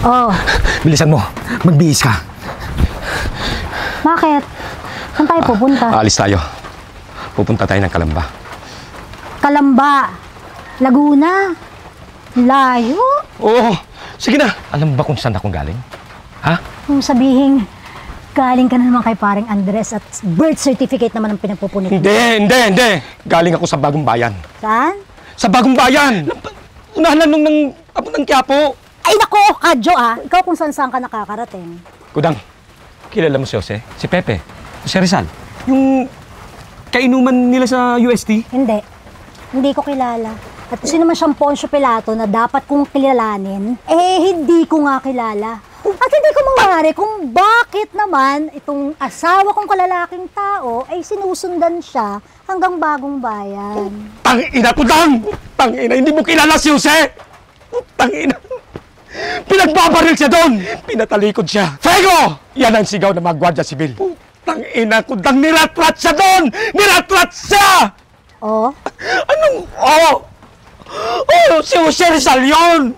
Oh. Bilisan mo. Magbihis ka. Bakit? Saan tayo pupunta? Aalis tayo. Pupunta tayo ng Calamba. Calamba. Laguna. Layo. Oo. Sige na. Alam ba kung saan akong galing? Ha? Kung sabihin, galing ka na naman kay paring Andres at birth certificate naman ang pinagpupunit. Hindi. Galing ako sa Bagong Bayan. Saan? Sa Bagong Bayan! Unahan lang ng Quiapo. Ay nako, Kadyo Ikaw kung saan ka nakakarating. Kudang, kilala mo si Jose? Si Pepe? Si Rizal? Yung kainuman nila sa UST? Hindi ko kilala. At sino man siyang Poncio Pilato na dapat kong kilalanin, hindi ko nga kilala. At hindi ko mawari kung bakit naman itong asawa kong kalalaking tao ay sinusundan siya hanggang Bagong Bayan. Tangina, Kudang! Tangina, hindi mo kilala si Jose! Tangina! Pinagbabaril siya doon! Pinatalikod siya! Fuego! Yan ang sigaw ng mga Guardia Civil. Tangina, Kudang, niratrat siya doon! Niratrat siya! Oh? Anong oh? Oh, si Jose Rizal yun!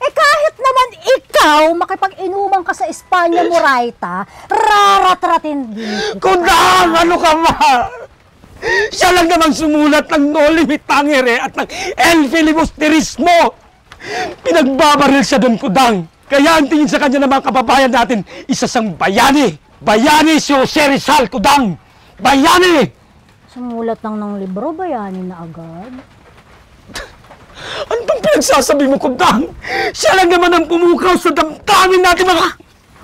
Kahit naman ikaw, makipag-inuman ka sa Espanya Moraita, raratratin din. Kudang! Ano ka ba? Siya lang namang sumulat ng No Limit Tangere at ng El Filibusterismo! Pinagbabaril siya doon, Kudang! Kaya ang tingin sa kanya ng mga kababayan natin, isa siyang bayani! Bayani si Jose Rizal, Kudang! Bayani! Sumulat lang ng libro, bayani na agad. Ano bang pinagsasabi mo, Kudang? Siya lang naman ang pumukaw sa damdamin natin, mga...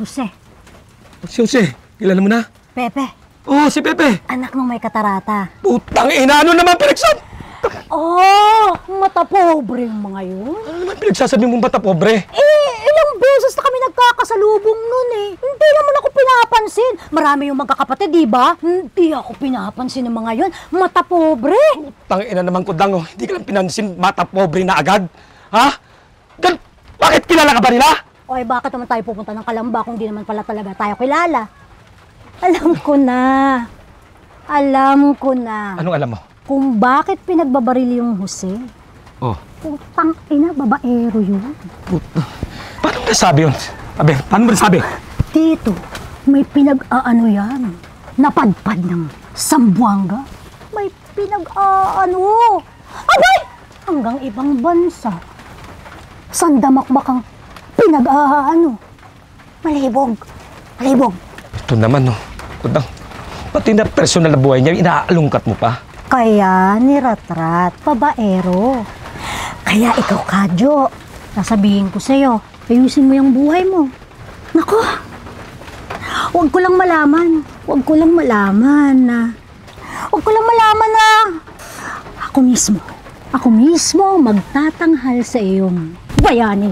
Jose. Si Jose, kilala mo na? Pepe. Oo, si Pepe. Anak ng may katarata. Putang ina, ano naman pinagsasabi? Mata pobre yung mga yun. Ano naman pinagsasabi mong bata pobre? Ilang beses na kami nagkakasalubong nun Hindi naman ako pinapansin. Marami yung magkakapatid, di ba? Hindi ako pinapansin ng mga yun. Mata pobre. Putang ina naman, Kudang, hindi ka lang pinansin mata pobre na agad. Ha? Bakit kilala ka ba nila? Bakit naman tayo pupunta ng Calamba kung di naman pala talaga tayo kilala? Alam ko na. Anong alam mo? Kung bakit pinagbabaril yung Jose. Putang ina, babaero yun. Paano mo nasabi yun? Paano mo nasabi? Dito, may pinag-aano yan. Napadpad ng Sambuanga. May pinag-aano. Abay! Hanggang ibang bansa. Sandamakmakang pinag-aano. Malibog. Ito naman, Kudang. Pati na personal na buhay niya, inaalungkat mo pa. Kaya niratrat, babaero. Kaya ikaw, Kadyo, sasabihin ko sa'yo, ayusin mo yung buhay mo. Naku, huwag ko lang malaman na ako mismo magtatanghal sa iyong bayani.